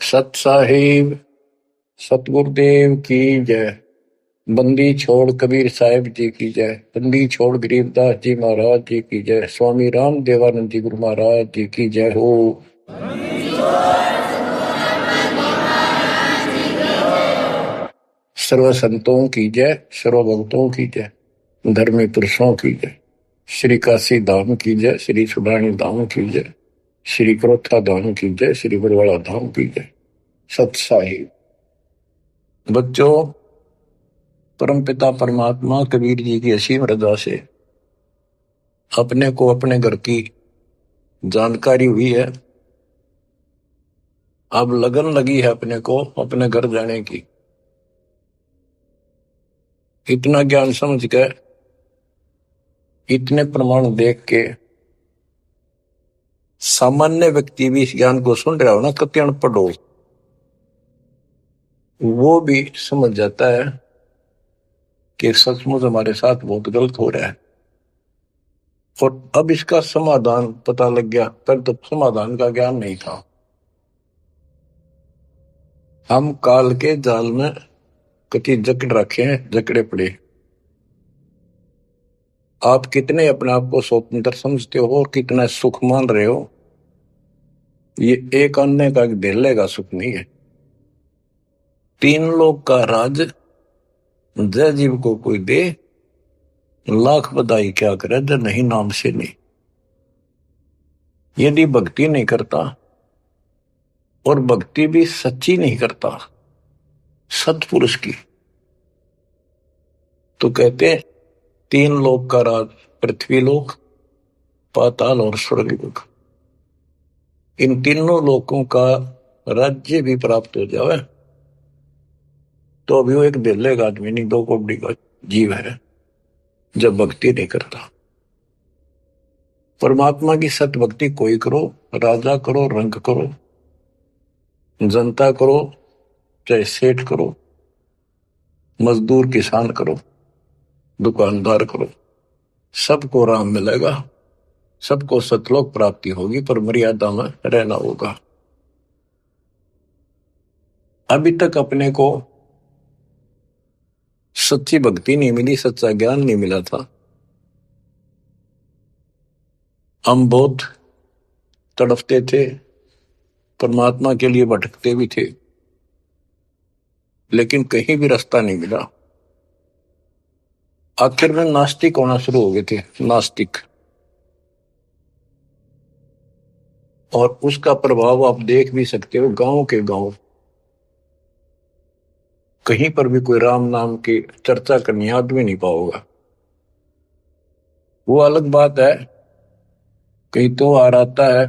सत साहिब सतगुरुदेव की जय। बंदी छोड़ कबीर साहिब जी की जय। बंदी छोड़ गरीबदास जी महाराज जी की जय। स्वामी राम देवानंद जी गुरु महाराज जी की जय हो। सर्व संतों की जय, सर्व भक्तों की जय, धर्मी पुरुषों की जय। श्री काशी धाम की जय, श्री सुडानी धाम की जय, श्री क्रोथा धाम की जय, श्री बरवाड़ा धाम की जय। सत साहिब बच्चों, परमपिता परमात्मा कबीर जी की असीम रजा से अपने को अपने घर की जानकारी हुई है। अब लगन लगी है अपने को अपने घर जाने की। इतना ज्ञान समझ के, इतने प्रमाण देख के सामान्य व्यक्ति भी इस ज्ञान को सुन रहा हो ना, कति अनपढ़ हो, वो भी समझ जाता है कि सचमुच हमारे साथ बहुत गलत हो रहा है। और अब इसका समाधान पता लग गया, पर तो समाधान का ज्ञान नहीं था। हम काल के जाल में कति जकड़ रखे हैं, जकड़े पड़े। आप कितने अपने आप को स्वतंत्र समझते हो और कितना सुख मान रहे हो, ये एक अन्य का धेले का सुख नहीं है। तीन लोग का राज जय जीव को कोई दे, लाख बधाई क्या करे जब नहीं नाम से नहीं। यदि भक्ति नहीं करता और भक्ति भी सच्ची नहीं करता सत्पुरुष की, तो कहते हैं तीन लोक का राज, पृथ्वी लोक, पाताल और स्वर्ग लोक, इन तीनों लोकों का राज्य भी प्राप्त हो जाए तो अभी वो एक दिल्ले का आदमी नहीं, दो कोड़ी का जीव है जब भक्ति नहीं करता। परमात्मा की सत्य भक्ति कोई करो, राजा करो, रंग करो, जनता करो, चाहे सेठ करो, मजदूर किसान करो, दुकानदार करो, सबको राम मिलेगा, सबको सतलोक प्राप्ति होगी, पर मर्यादा में रहना होगा। अभी तक अपने को सच्ची भक्ति नहीं मिली, सच्चा ज्ञान नहीं मिला था। हम बहुत तड़पते थे, परमात्मा के लिए भटकते भी थे, लेकिन कहीं भी रास्ता नहीं मिला। आखिर में नास्तिक होना शुरू हो गए थे, नास्तिक। और उसका प्रभाव आप देख भी सकते हो, गांव के गांव कहीं पर भी कोई राम नाम की चर्चा करनी आदमी नहीं पाओगा। वो अलग बात है, कहीं तो आ आता है,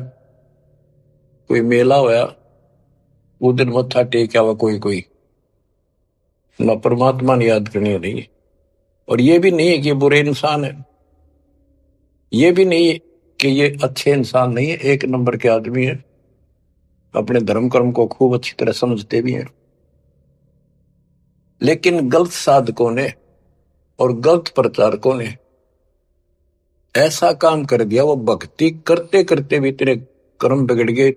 कोई मेला होया, वो दिन मत्था टेक आवा कोई ना, परमात्मा ने याद करनी नहीं। और ये भी नहीं है कि ये बुरे इंसान है, ये भी नहीं है कि ये अच्छे इंसान नहीं है, एक नंबर के आदमी है, अपने धर्म कर्म को खूब अच्छी तरह समझते भी हैं। लेकिन गलत साधकों ने और गलत प्रचारकों ने ऐसा काम कर दिया, वो भक्ति करते करते भी इतने कर्म बिगड़ गए,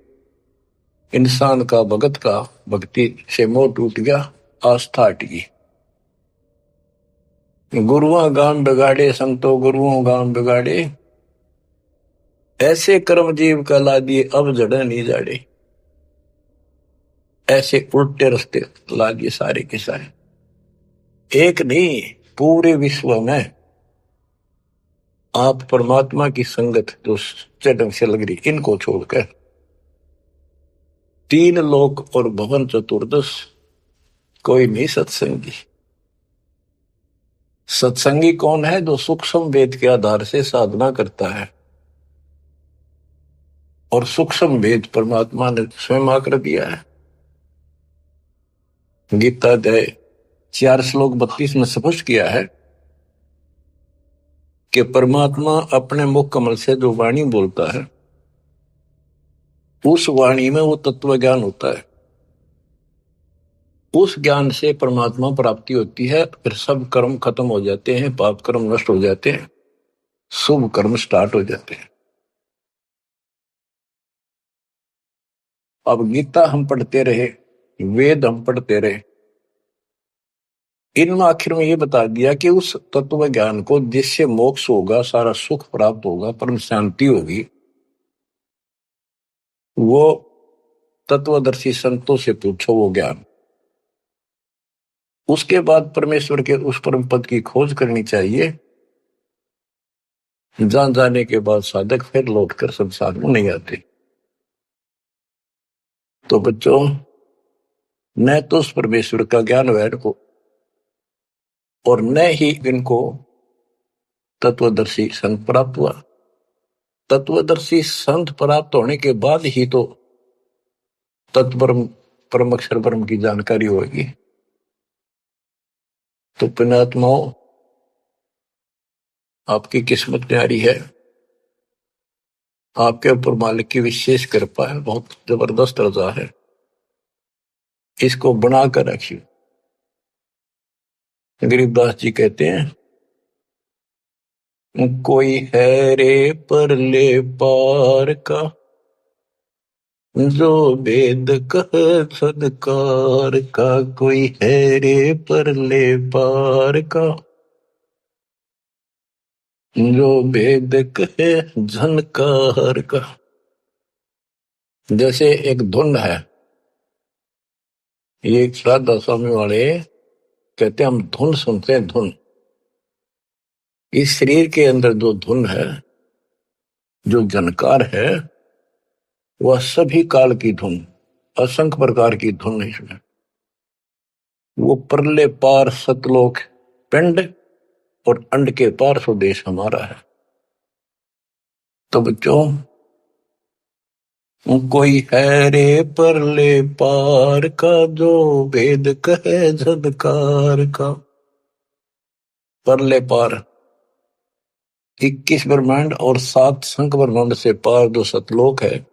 इंसान का भगत का भक्ति से मोह टूट गया, आस्था हट गई। गुरुओं गान बिगाड़े, संतों गुरुओं गान बिगाड़े, ऐसे कर्म जीव का ला दिए अब जड़े नहीं जाड़े। ऐसे उल्टे रास्ते ला दिए सारे के सारे। एक नहीं, पूरे विश्व में आप परमात्मा की संगत जो सच्चे ढंग से लग रही, इनको छोड़कर तीन लोक और भवन चतुर्दश कोई नहीं सत्संगी। सत्संगी कौन है? जो सूक्ष्म वेद के आधार से साधना करता है, और सूक्ष्म वेद परमात्मा ने स्वयं आकर दिया है। गीता अध्याय 4 श्लोक 32 में स्पष्ट किया है कि परमात्मा अपने मुख कमल से जो वाणी बोलता है, उस वाणी में वो तत्व ज्ञान होता है। उस ज्ञान से परमात्मा प्राप्ति होती है, फिर सब कर्म खत्म हो जाते हैं, पाप कर्म नष्ट हो जाते हैं, शुभ कर्म स्टार्ट हो जाते हैं। अब गीता हम पढ़ते रहे, वेद हम पढ़ते रहे, इनमें आखिर में ये बता दिया कि उस तत्व ज्ञान को जिससे मोक्ष होगा, सारा सुख प्राप्त होगा, परम शांति होगी, वो तत्वदर्शी संतों से पूछो वो ज्ञान। उसके बाद परमेश्वर के उस परम पद की खोज करनी चाहिए, जान जाने के बाद साधक फिर लौटकर संसार में नहीं आते। तो बच्चों, न तो उस परमेश्वर का ज्ञान वैर को, और न ही इनको तत्वदर्शी संत प्राप्त हुआ। तत्वदर्शी संत प्राप्त होने के बाद ही तो तत्परम परम अक्षर ब्रह्म की जानकारी होगी। तो पुण्यात्माओं, आपकी किस्मत न्यारी है, आपके ऊपर मालिक की विशेष कृपा है, बहुत जबरदस्त रजा है, इसको बना कर रखिए। गरीबदास जी कहते हैं, कोई है रे परले पार का, जो वेद कह सदकार का। कोई है रे परले पार का, जो वेद कहे झनकार का। जैसे एक धुन है, ये एक श्राद्ध स्वामी वाले कहते हैं, हम धुन सुनते हैं, धुन। इस शरीर के अंदर जो धुन है, जो झनकार है, वह सभी काल की धुन, असंख्य प्रकार की धुन है इसमें। वो परले पार सतलोक पिंड और अंड के पार स्वदेश हमारा है। तो बच्चों, कोई है रे परले पार का, जो वेद कहे झनकार का। परले पार 21 ब्रह्मांड और 7 संख्य ब्रह्मांड से पार जो सतलोक है,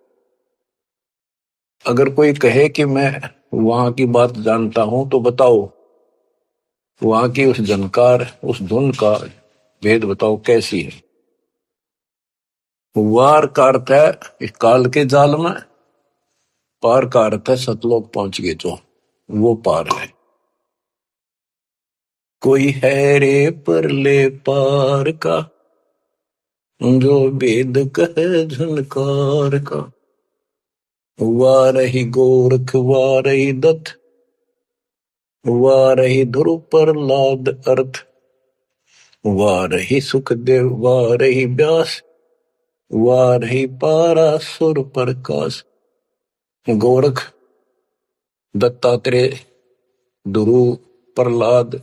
अगर कोई कहे कि मैं वहां की बात जानता हूं, तो बताओ वहां की उस झनकार, उस धुन का भेद बताओ कैसी है। वार का अर्थ है इस काल के जाल में, पार का अर्थ है सतलोक पहुंच गए जो, वो पार है। कोई है रे परले पार का, जो वेद कहे झनकार का। वारही गोरख वारही दत्त, वारही ध्रुव प्रहलाद अर्थ। वारही सुखदेव वारही व्यास, वारही पारासुर प्रकाश। गोरख, दत्तात्रेय, ध्रुव, प्रहलाद,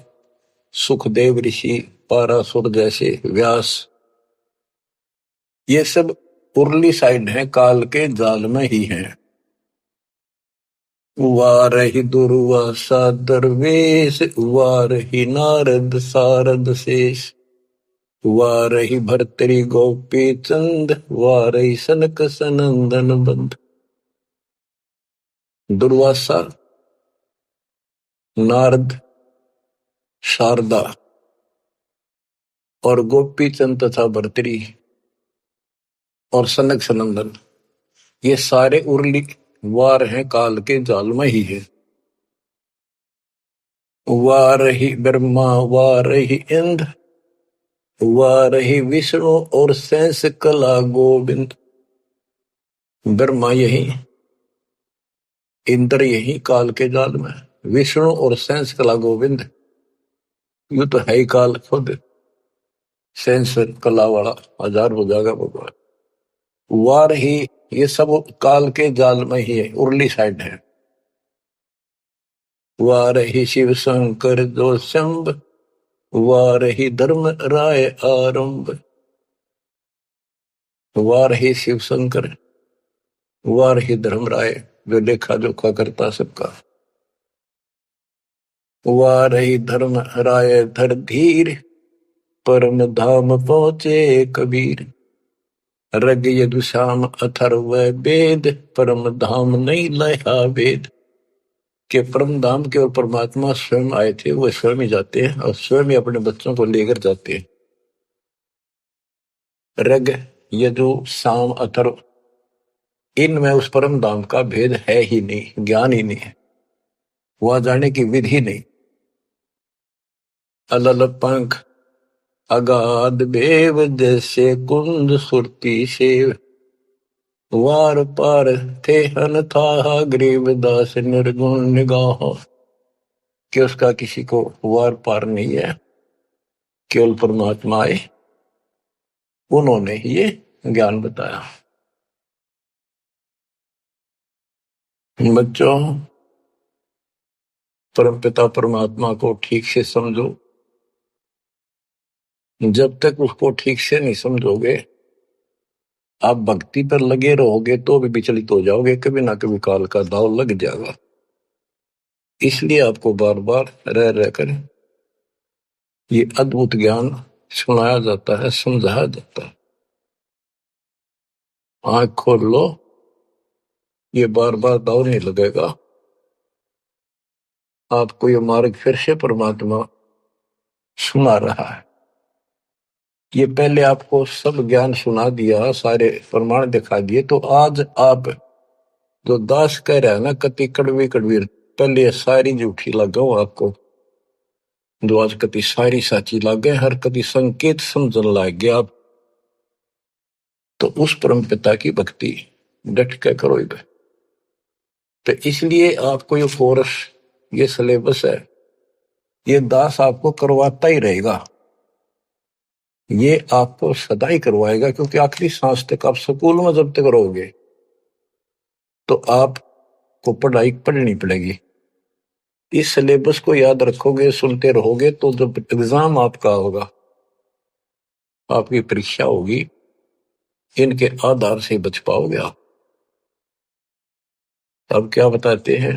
सुखदेव ऋषि, पारासुर जैसे, व्यास, ये सब उर्ली साइड है, काल के जाल में ही है। वारही दुर्वासा दरवेश, वारही नारद सारद शेष। वारही भर्तरी गोपी चंद, वारही सनक सनंदन बंद। दुर्वासा, नारद, शारदा और गोपी चंद तथा भर्तरी और सनक सनंदन, ये सारे उर्ली वार हैं, काल के जाल में ही है। वारही ब्रह्मा वारही इंद्र, वारही विष्णु और शेष कला गोविंद। ब्रह्मा यही, इंद्र यही काल के जाल में, विष्णु और शेष कला गोविंद, यू तो है ही काल खुद, शेष कला वाला 1000 हो जाएगा भगवान। वार ही, ये सब काल के जाल में ही है, उर्ली साइड है। वार ही शिव शंकर जो शंभ, वार ही धर्म राय आरंभ। वार ही शिव शंकर, वार ही धर्म राय, जो लेखा जोखा करता सबका। वार ही धर्म राय धर धीर, परम धाम पहुंचे कबीर। रग यदुश्याम अथर्व वेद, परम धाम नहीं लया वेद। के परम धाम के और परमात्मा स्वयं आए थे, वो स्वयं ही जाते हैं और स्वयं ही अपने बच्चों को लेकर जाते हैं। रग यदु शाम अथर्व, इनमें उस परम धाम का भेद है ही नहीं, ज्ञान ही नहीं है, वहां जाने की विधि नहीं। अलल पंख अगाध बेव जैसे कुंद सुरती सेव, वार पार थे हन था गरीबदास निर्गुण निगाह। कि उसका किसी को वार पार नहीं है, केवल परमात्मा आए, उन्होंने ये ज्ञान बताया। बच्चों, परमपिता परमात्मा को ठीक से समझो। जब तक उसको ठीक से नहीं समझोगे, आप भक्ति पर लगे रहोगे तो भी विचलित हो जाओगे, कभी ना कभी काल का दाव लग जाएगा। इसलिए आपको बार बार रह रहकर ये अद्भुत ज्ञान सुनाया जाता है, समझाया जाता है। आंख खोल लो, ये बार बार दाव नहीं लगेगा। आपको ये मार्ग फिर से परमात्मा सुना रहा है। ये पहले आपको सब ज्ञान सुना दिया, सारे प्रमाण दिखा दिए, तो आज आप जो दास कह रहा है ना, कति कड़वी कड़वी, पहले ये सारी झूठी लगाओ आपको, जो आज कति सारी साची लागे, हर कति संकेत समझन लाग गया आप। तो उस परम पिता की भक्ति डट के करो इधर। तो इसलिए आपको ये कोर्स, ये सिलेबस है, ये दास आपको करवाता ही रहेगा, ये आपको सदा ही करवाएगा, क्योंकि आखिरी सांस तक आप स्कूल में जब तक रहोगे तो आपको पढ़ाई पढ़नी पड़ेगी। इस सिलेबस को याद रखोगे, सुनते रहोगे, तो जब एग्जाम आपका होगा, आपकी परीक्षा होगी, इनके आधार से बच पाओगे आप। अब क्या बताते हैं,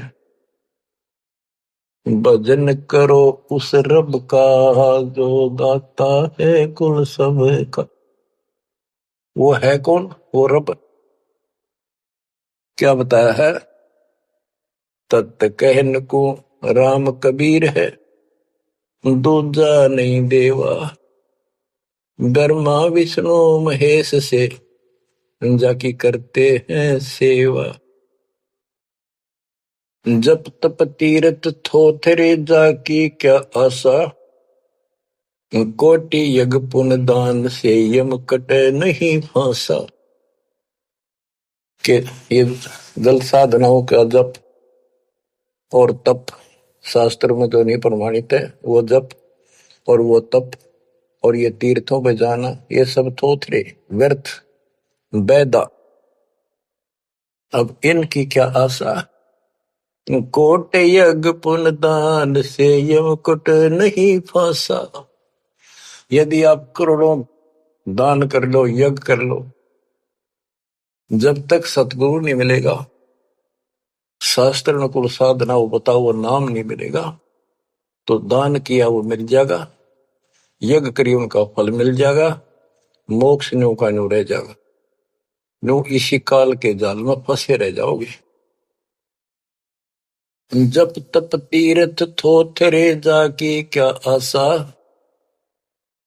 भजन करो उस रब का जो दाता है कुल सब का। वो है कौन? वो रब। क्या बताया है? तत् कहन को राम कबीर है, दूजा नहीं देवा, ब्रह्मा विष्णु महेश से जाकी करते हैं सेवा। जप तप तीरथ थोथरे जाकी क्या आशा, कोटि यज्ञ पुण्य दान से यम कटे नहीं फांसा। कि ये जल साधनाओं का जप और तप शास्त्र में जो नहीं प्रमाणित है, वो जप और वो तप और ये तीर्थों पे जाना, ये सब थोथरे व्यर्थ बैदा। अब इनकी क्या आशा? कोट यज्ञ पुण्य दान से यम कुट नहीं फांसा। यदि आप करोड़ों दान कर लो, यज्ञ कर लो, जब तक सतगुरु नहीं मिलेगा, शास्त्र अनुकूल साधना वो बताओ वो नाम नहीं मिलेगा, तो दान किया वो मिल जाएगा, यज्ञ करिए उनका फल मिल जाएगा, मोक्ष न्यू का न्यू रह जाएगा, न्यू इसी काल के जाल में फंसे रह जाओगे। जप तप तीर्थ थोथरे जाकी क्या आशा,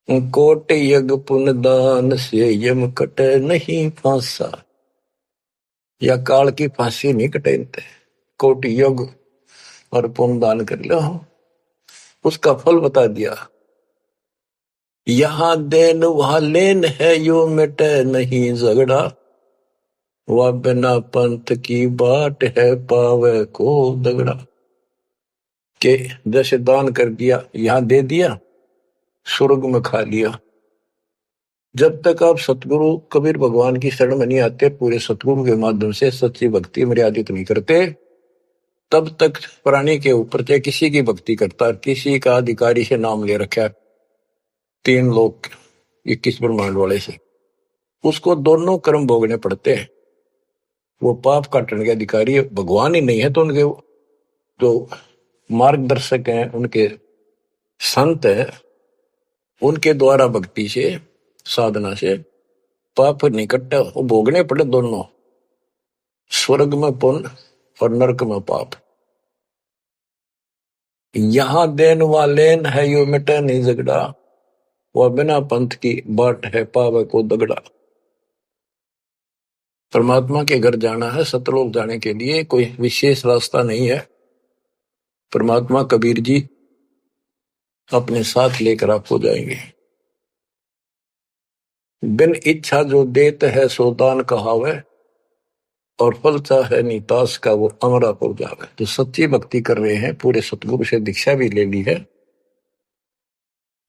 कोट यज्ञ पुण्य दान से यम कटे नहीं फांसा। या काल की फांसी नहीं कटेनते, कोटि यज्ञ और पुण्य दान कर लो, उसका फल बता दिया। यहां देन वहां लेन है, यो मिटे नहीं झगड़ा, वह बिना पंथ की बाट है पावे को दगड़ा। के जैसे दान कर दिया, यहां दे दिया, स्वर्ग में खा लिया। जब तक आप सतगुरु कबीर भगवान की शरण में नहीं आते, पूरे सतगुरु के माध्यम से सच्ची भक्ति मर्यादित नहीं करते, तब तक प्राणी के ऊपर चाहे किसी की भक्ति करता, किसी का अधिकारी से नाम ले रखा, 3 लोग 21 ब्रह्मांड वाले से, उसको दोनों कर्म भोगने पड़ते हैं। वो पाप काटने के अधिकारी भगवान ही नहीं है, तो उनके जो मार्गदर्शक हैं, उनके संत हैं, उनके द्वारा भक्ति से साधना से पाप नहीं कटता, वो भोगने पड़े दोनों, स्वर्ग में पुण्य और नरक में पाप। यहां देन वालेन है, यो मिटे नहीं झगड़ा, वह बिना पंथ की बाट है पावे को दगड़ा। परमात्मा के घर जाना है, सतलोक जाने के लिए कोई विशेष रास्ता नहीं है। परमात्मा कबीर जी अपने साथ लेकर आपको जाएंगे। बिन इच्छा जो देत है सो दान कहावे, और फल चाहे नीतास का वो अमरापुर जावे। जो सच्ची भक्ति कर रहे हैं, पूरे सतगुरु से दीक्षा भी ले ली है,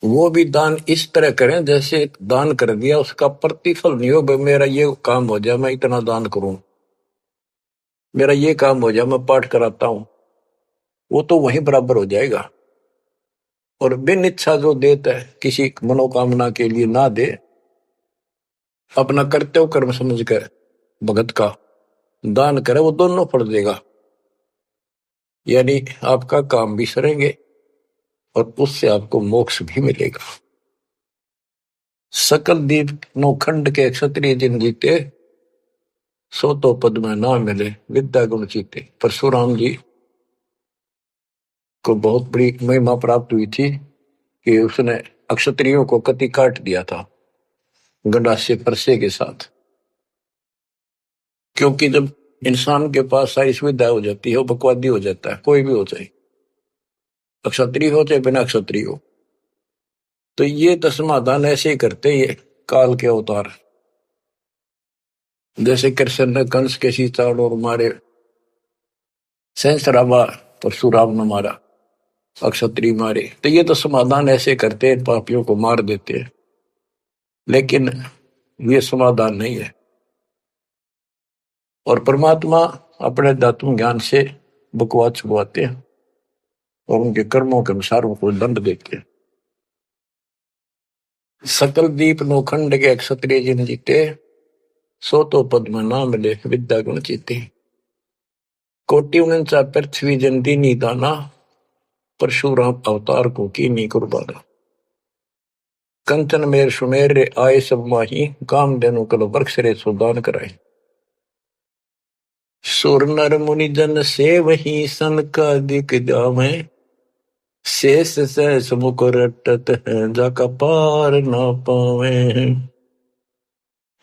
वो भी दान इस तरह करें जैसे दान कर दिया उसका प्रतिफल नहीं हो। मेरा ये काम हो जाए मैं इतना दान करूं, मेरा ये काम हो जाए मैं पाठ कराता हूं, वो तो वहीं बराबर हो जाएगा। और बिन इच्छा जो देता है, किसी मनोकामना के लिए ना दे, अपना कर्तव्य कर्म समझ कर भगत का दान करे, वो दोनों फल देगा। यानी आपका काम भी सरेंगे और उससे आपको मोक्ष भी मिलेगा। सकल दीप नौखंड के क्षत्रिय जिन जीते, सो तो पद में ना मिले विद्या गुण जीते। परशुराम जी को बहुत बड़ी महिमा प्राप्त हुई थी कि उसने अक्षत्रियों को कति काट दिया था गंडासे परसे के साथ। क्योंकि जब इंसान के पास सारी सुविधा हो जाती है, वो बकवादी हो जाता है, कोई भी हो जाए, अक्षत्रिय हो चाहे बिना अक्षत्रिय हो। तो ये तो समाधान ऐसे ही करते, ये काल के अवतार। जैसे कृष्ण ने कंस के सीताड़ और मारे, सहस्राबा परशुराम ने मारा, अक्षत्रिय मारे, तो ये तो समाधान ऐसे करते हैं, पापियों को मार देते हैं। लेकिन ये समाधान नहीं है। और परमात्मा अपने दातुन ज्ञान से बकवाद छुड़वाते हैं और उनके कर्मों के अनुसार उनको दंड देते हैं। सकल दीप नौखंड के क्षत्रिय जिन जीते, सो तो पद में ना मिले विद्या गुण जीते। कोटि उनचा पृथ्वी जन दीनी दाना, परशुराम अवतार को कीनी कुर्बाना। कंचन मेर सुमेर रे आए सब माही, काम देनु कल वर्ष रे सुदान कराए। सुर नर मुनि जन से वही सन का दिख जावे, शेष सहस मुख रटत है जाका पार ना पावे।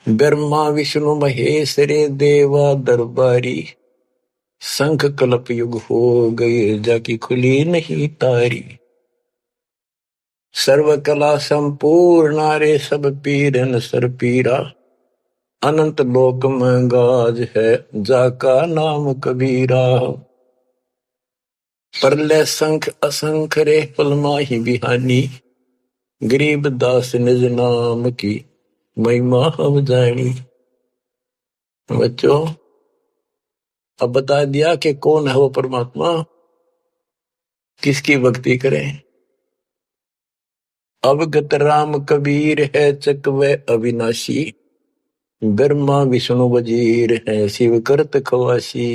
ब्रह्मा विष्णु महेश रे देवा दरबारी, शंख कल्प युग हो गए जाकी खुली नहीं तारी। सर्व कला संपूर्ण रे सब पीरन सर पीरा, अनंत लोक में गाज है जाका नाम कबीरा। परले संख असंख रे पलमा ही बिहानी, गरीब दास निज नाम की महिमा हम जानी। बच्चों, अब बता दिया कि कौन है वो परमात्मा, किसकी भक्ति करें। अवगत राम कबीर है चकवे अविनाशी, ब्रह्मा विष्णु वजीर है शिव करत खवासी।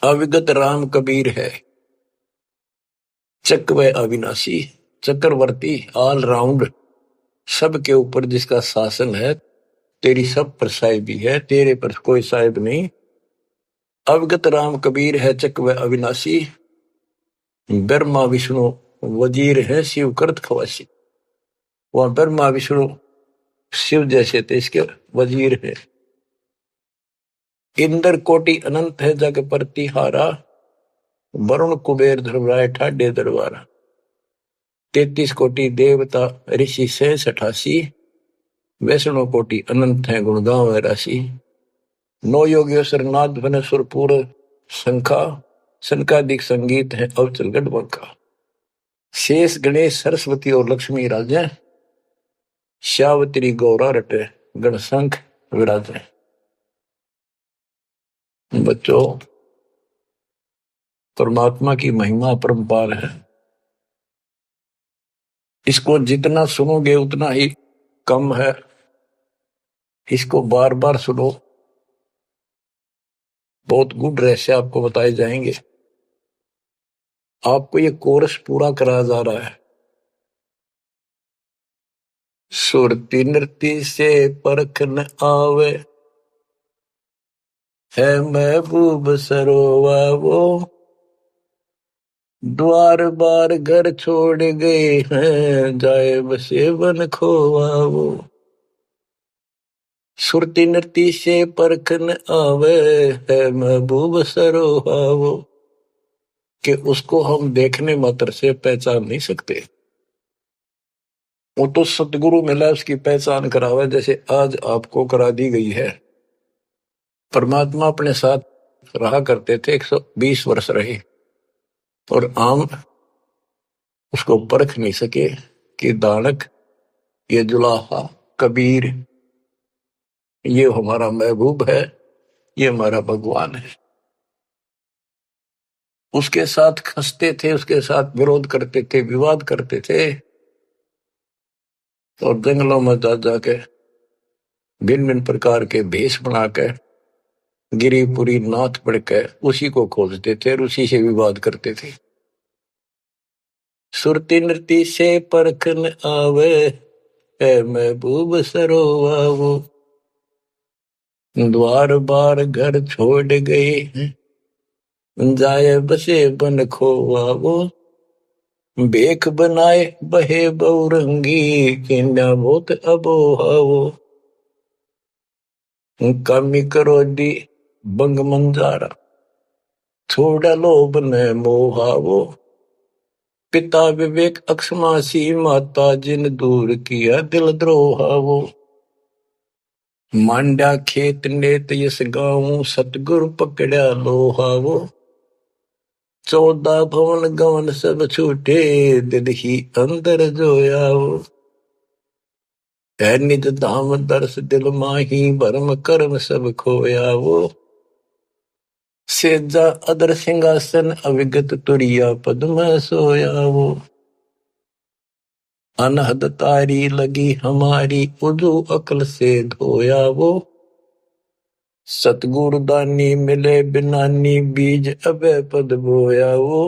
अविगत राम कबीर है, चकवे अविनाशी, चक्रवर्ती, ऑल राउंड, सबके ऊपर जिसका शासन है, तेरी सब पर साहिबी है, तेरे पर कोई साहिब नहीं। अवगत राम कबीर है चकवे अविनाशी, ब्रह्मा विष्णु वजीर है शिव करत खवासी। वह ब्रह्मा विष्णु शिव जैसे थे, इसके वजीर है। इंद्र कोटि अनंत है जग प्रतिहारा, वरुण कुबेर धर्मराय ठाडे दरबारा। 33 कोटि देवता ऋषि से 88, वैष्णव कोटि अनंत है गुण गाँव राशि। 9 योगेश्वर नाथ बने सुरपुर शंखा, शंकादिक संगीत है अवचल गढ़। शेष गणेश सरस्वती और लक्ष्मी राजे, श्यावत्री गौरा रटे गण शंख विराजे। बच्चों, परमात्मा की महिमा परम्पार है, इसको जितना सुनोगे उतना ही कम है। इसको बार बार सुनो, बहुत गुड रहस्य आपको बताए जाएंगे। आपको ये कोर्स पूरा कराया जा रहा है। सुरती नृत्य से परख न आवे, है महबूब सरोवा वो, द्वार बार घर छोड़ गए हैं, जाए बसे बन खोवा वो। सुरती नृती से परखन आवे है महबूब सरोहावो, कि उसको हम देखने मात्र से पहचान नहीं सकते। वो तो सतगुरु मिला उसकी पहचान करावे, जैसे आज आपको करा दी गई है। परमात्मा अपने साथ रहा करते थे, 120 वर्ष रहे, और आम उसको परख नहीं सके कि दानक, ये जुलाहा, कबीर, ये हमारा महबूब है, ये हमारा भगवान है। उसके साथ खसते थे, उसके साथ विरोध करते थे, विवाद करते थे, और जंगलों में जा जाके भिन्न भिन्न प्रकार के भेष बनाकर गिरिपुरी नाथ पढ़कर उसी को खोजते थे और उसी से विवाद करते थे। सुरती नृती से परखन आवे है महबूब सरोवावो, द्वार बार घर छोड़ गए जाए बसे बन खोवावो, बेख बनाए बहे बहुरंगी किन्या बहुत अबोहावो, कामी करो दी बंग मंजारा छोड़ा लोभ न मोहावो, पिता विवेक अक्षमासी माता जिन दूर किया दिल द्रोहावो, मांडा खेत नेत यस गाऊं सतगुरु पकड़ा लोहावो, 14 भवन गवन सब छूटे दिल ही अंदर जोयावो, है निज धाम दर्श दिल माही भरम कर्म सब खोयावो, सेजा अदर सिंहासन अविगत तुरिया पद्म सोयावो, अनहद तारी लगी हमारी उजू अकल से धोयावो, सतगुरु दानी मिले बिनानी बीज अभय पद बोयावो,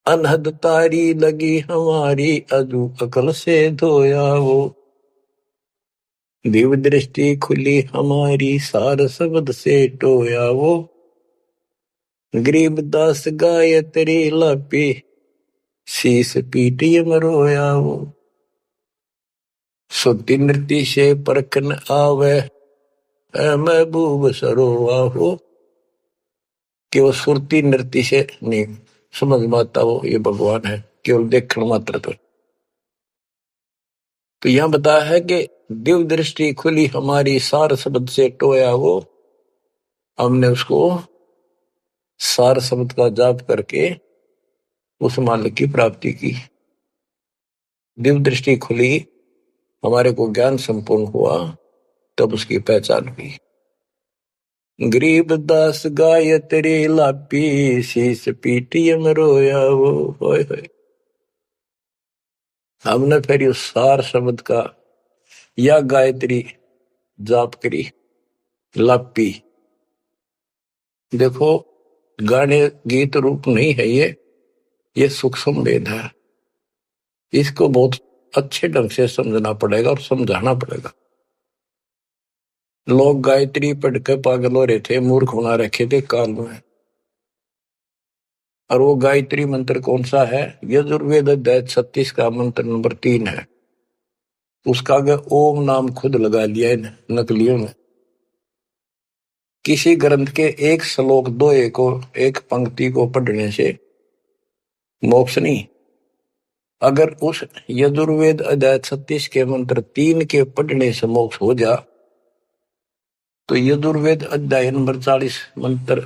अनहद तारी लगी हमारी अजू अकल से धोयावो, दिव्य दृष्टि खुली हमारी सार शब्द से टोयावो, गरीब दास गाय तेरी लापी शीस पीटी मरोयावो, सुती नृत्य से परखन आवे महबूब सरोवाहो, कि वो सुरती नृत्य से नहीं समझ में आता वो ये भगवान है, केवल देखने मात्र पर। तो यहां बताया है कि दिव्य दृष्टि खुली हमारी सार शब्द से टोया वो, हमने उसको सार शब्द का जाप करके उस मालिक की प्राप्ति की। दिव्य दृष्टि खुली, हमारे को ज्ञान संपूर्ण हुआ, तब उसकी पहचान हुई। गरीब दास गाय तेरी लापी शीस पीटियम रोया वो, होय होय। हमने फिर उस सार शब्द का या गायत्री जाप करी, लापी। देखो गाने गीत रूप नहीं है ये सूक्ष्म वेद है, इसको बहुत अच्छे ढंग से समझना पड़ेगा और समझाना पड़ेगा। लोग गायत्री पढ़ के पागल हो रहे थे, मूर्ख बना रखे थे काल में। और वो गायत्री मंत्र कौन सा है? यजुर्वेद अध्याय 36 का मंत्र नंबर 3 है। उसका आगे ओम नाम खुद लगा लिया इन नकलियों ने। किसी ग्रंथ के एक श्लोक दोहे को, एक पंक्ति को पढ़ने से मोक्ष नहीं। अगर उस यजुर्वेद अध्याय 36 के मंत्र 3 के पढ़ने से मोक्ष हो जा, तो यजुर्वेद अध्याय नंबर 40 मंत्र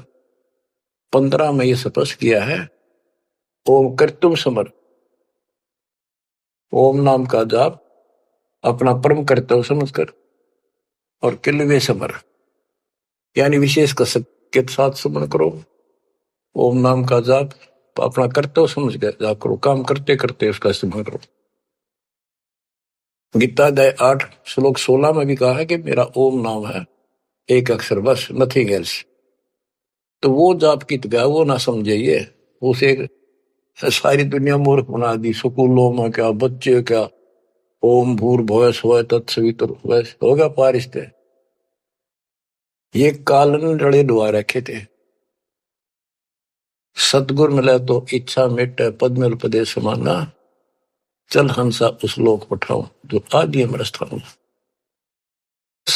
15 में यह स्पष्ट किया है, ओम कर्तुम समर, ओम नाम का जाप अपना परम कर्तव्य समझकर और किलवे समर यानी विशेष कसक के साथ सुमन करो। ओम नाम का जाप अपना कर्तव्य समझ कर जाप करो, काम करते करते उसका सुमन करो। गीता अध्याय 8 श्लोक 16 में भी कहा है कि मेरा ओम नाम है, एक अक्षर बस, नथिंग एल्स। तो वो जाप की गया वो ना समझिए, उसे सारी दुनिया मूर्ख बना दी। स्कूलों में क्या, बच्चे क्या, ओम भूर्भुवः स्वः तत्सवितुर्वरेण्यं होगा पारिस्ते, ये कालन रड़े डुआ रखे थे। सतगुर मिले तो इच्छा मिटे पद में उपदेश माना, चल हंसा उस लोक पठाऊं जो आदि अमर स्थान।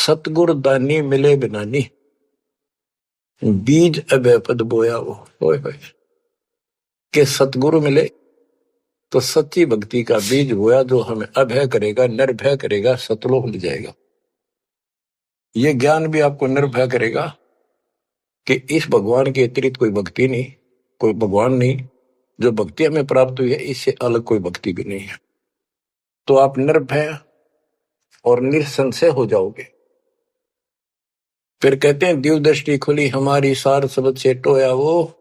सतगुर दानी मिले बिनानी, बीज अभय पद बोया वो। होय होय, के सतगुरु मिले तो सच्ची भक्ति का बीज बोया, जो हमें अभय करेगा, निर्भय करेगा, सतलोक ले जाएगा। ये ज्ञान भी आपको निर्भय करेगा कि इस भगवान के अतिरिक्त कोई भक्ति नहीं, कोई भगवान नहीं। जो भक्ति हमें प्राप्त हुई है, इससे अलग कोई भक्ति भी नहीं है। तो आप निर्भय और निसंशय हो जाओगे। फिर कहते हैं दिव्य दृष्टि खुली हमारी, सार शब्द से टोया वो,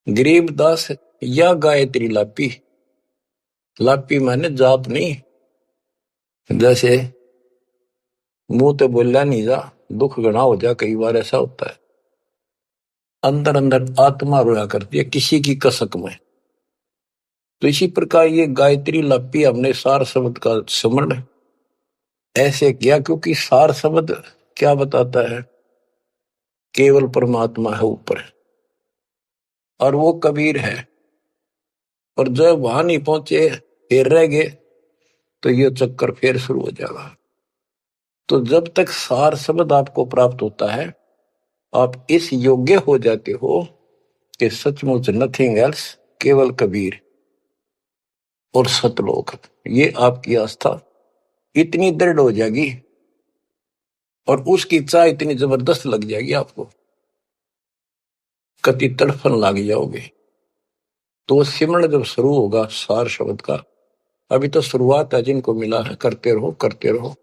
गरीबदास या गायत्री लापी। लापी माने जाप नहीं, जैसे मुंह तो बोला नहीं जा, दुख गणा हो जा, कई बार ऐसा होता है। अंदर अंदर आत्मा रोया करती है किसी की कसक में। तो इसी प्रकार ये गायत्री लापी हमने सार शब्द का स्मरण ऐसे किया, क्योंकि सार शब्द क्या बताता है? केवल परमात्मा है ऊपर, और वो कबीर है। और जब वहां नहीं पहुंचे, फिर रह गए, तो ये चक्कर फिर शुरू हो जाएगा। तो जब तक सार शब्द आपको प्राप्त होता है, आप इस योग्य हो जाते हो कि सचमुच नथिंग एल्स, केवल कबीर और सतलोक। ये आपकी आस्था इतनी दृढ़ हो जाएगी और उसकी चाह इतनी जबरदस्त लग जाएगी आपको, कति तड़फन लग जाओगे। तो सिमरण जब शुरू होगा सार शब्द का, अभी तो शुरुआत है, जिनको मिला है करते रहो करते रहो।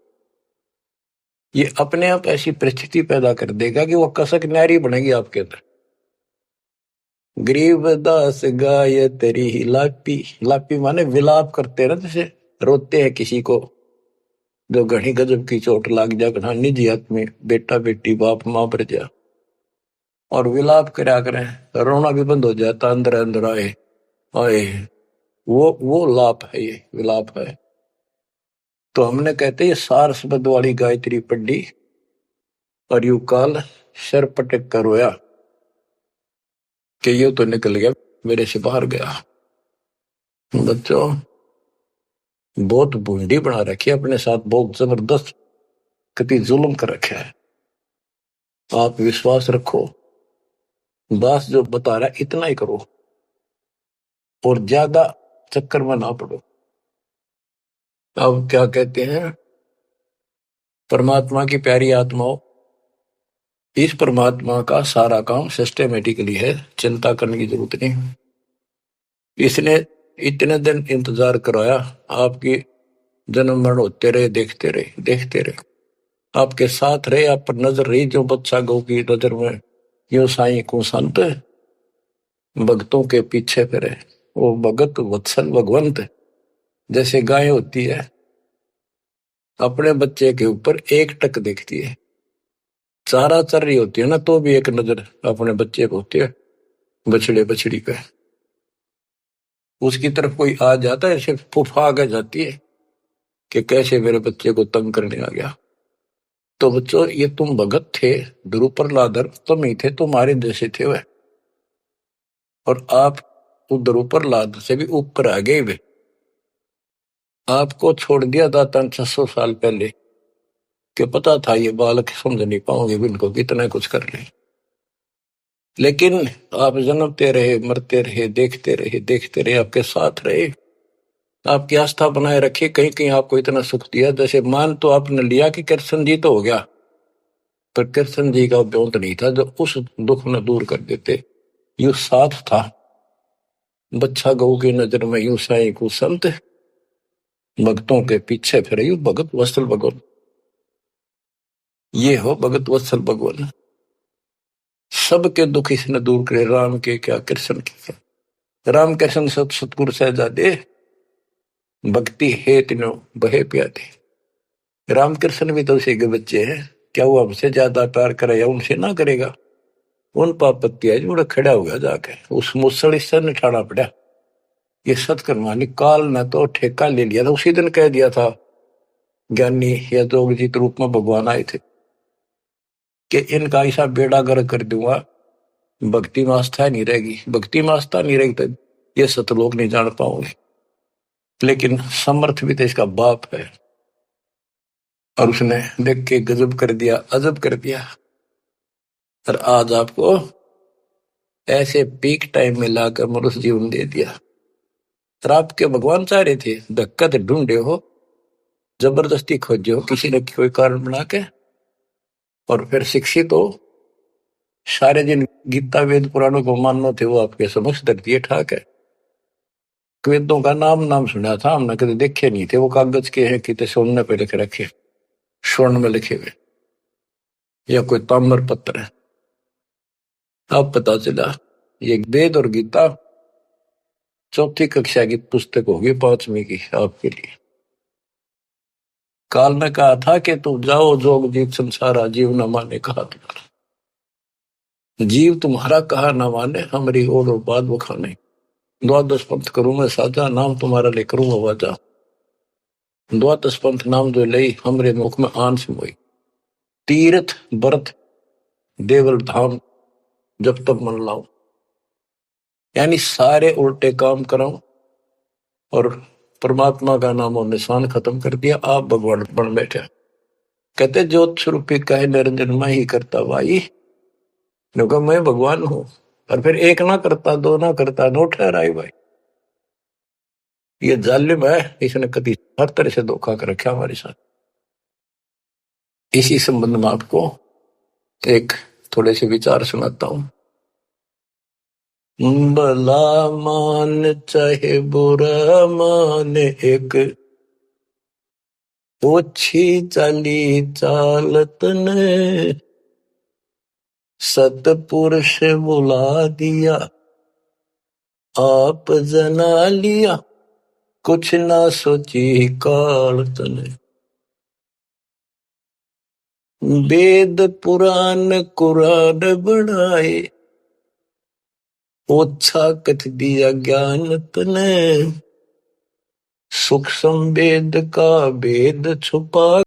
ये अपने आप ऐसी परिस्थिति पैदा कर देगा कि वो कसक न्यारी बनेगी आपके अंदर। गरीबदास गाय तेरी लापी, लापी माने विलाप करते ना, जैसे रोते हैं किसी को जो घनी गजब की चोट लाग जा, घना निजी आदमी, बेटा बेटी बाप मां पर जा, और विलाप करा करें, रोना भी बंद हो जाता, अंदर अंदर आए आए। वो लाप है, ये विलाप है। तो हमने कहते ये सार शब्द वाली गायत्री पढ़ी और यू काल सर पटक कर रोया कि ये तो निकल गया, मेरे से बाहर गया। बच्चों, बहुत बूंदी बना रखी है अपने साथ, बहुत जबरदस्त कति जुल्म कर रखा है। आप विश्वास रखो, दास जो बता रहा है इतना ही करो और ज्यादा चक्कर में ना पड़ो। अब क्या कहते हैं, परमात्मा की प्यारी आत्माओं, इस परमात्मा का सारा काम सिस्टमेटिकली है, चिंता करने की जरूरत नहीं। इसने इतने दिन इंतजार कराया, आपकी जन्म मरण होते रहे, देखते रहे देखते रहे, आपके साथ रहे, आप पर नजर रही, जो बच्चा गौ की नजर में यो साई को संत भक्तों के पीछे फिरे। वो भगत वत्सल भगवंत, जैसे गाय होती है अपने बच्चे के ऊपर एक टक देखती है, चारा चर रही होती है ना, तो भी एक नजर अपने बच्चे को होती है, बछड़े बछड़ी पे। उसकी तरफ कोई आ जाता है, ऐसे फुफा आ जाती है कि कैसे मेरे बच्चे को तंग करने आ गया। तो बच्चों, ये तुम भगत थे, ध्रुव प्रहलादर तुम ही थे, तुम्हारे जैसे थे वह, और आप ध्रुव प्रहलाद से भी ऊपर आ गए वे। आपको छोड़ दिया था 600 साल पहले, कि पता था ये बालक समझ नहीं पाओगे, इनको कितना कुछ कर ले। लेकिन आप जन्मते रहे, मरते रहे, देखते रहे देखते रहे, आपके साथ रहे, आपकी आस्था बनाए रखी, कहीं कहीं आपको इतना सुख दिया। जैसे मान तो आपने लिया कि कृष्ण जी तो हो गया, पर कृष्ण जी का ब्योंत नहीं था जो उस दुख न दूर कर देते। यू साथ था, बच्चा गऊ की नजर में यू साई को संत भक्तों के पीछे फिरे, यू भगत वत्सल भगवान। ये हो भगत वत्सल भगवान, सबके दुख इसने दूर करे, राम के क्या कृष्ण के क्या। राम कृष्ण सत सतगुरु सहजादे, भक्ति है तीनों बहे प्यादे। राम कृष्ण भी तो उसी के बच्चे हैं, क्या वो हमसे ज्यादा प्यार करे या उनसे ना करेगा? उन पापत्ती है जो खड़ा हुआ जाके उस मुसड़ से निठाना पड़ा। ये सतकर्मानी काल ने तो ठेका ले लिया था, उसी दिन कह दिया था ज्ञानी या जोगजीत रूप में भगवान आए थे कि इनका ऐसा बेड़ा गर्क कर दूंगा, भक्ति में आस्था नहीं रहेगी, भक्ति में आस्था नहीं रहेगी तो ये सतलोक नहीं जान पाओगे। लेकिन समर्थ भी तो इसका बाप है, और उसने देख के गजब कर दिया, अजब कर दिया। और आज आपको ऐसे पीक टाइम में लाकर मनुष्य जीवन दे दिया। और आपके भगवान चाह रहे थे धक्का तो ढूंढे हो, जबरदस्ती खोजे हो किसी न कोई कारण बना के, और फिर शिक्षित हो, सारे जिन गीता वेद पुराणों को मानना थे वो आपके समक्ष रख दिए ठाक है। वेदों का नाम नाम सुना था हमने, कभी देखे नहीं थे। वो कागज के हैं, कितने सोने पे लिखे रखे, स्वर्ण में लिखे हुए, या कोई ताम्र पत्र है। अब पता चला ये वेद और गीता चौथी कक्षा की पुस्तक होगी, 5वीं की आपके लिए। काल ने कहा था कि तू जाओ जोग जीव संसारा, जीव न माने कहा तुम्हारा। जीव तुम्हारा कहा न माने, हमारी और बात वो खाने। द्वादश पंथ करूं मैं साजा, नाम तुम्हारा ले करूं आवाजा। द्वादश पंथ नाम जो लई, हमरे मुख में आन से मोई। तीर्थ व्रत देवल धाम, जब तक मन लाऊं, यानी सारे उल्टे काम कराऊं और परमात्मा का नाम और निशान खत्म कर दिया। आप भगवान बन बैठे। कहते ज्योत स्वरूपी कहे निरंजन मैं ही करता भाई, क्योंकि मैं भगवान हूं। और फिर एक ना करता, दो ना करता, नो ठहराई भाई। ये जालिम है, इसने कभी हर तरह से धोखा कर रखा हमारे साथ। इसी संबंध में आपको एक थोड़े से विचार सुनाता हूं। भला मान चाहे बुरा मान, एक ओछी चाली चालत ने सतपुरुष बुला दिया, आप जना लिया, कुछ ना सोची काल तने। वेद पुराण कुरान बढ़ाए, ओछा कथ दिया ज्ञान तने। सूक्ष्म वेद का भेद छुपा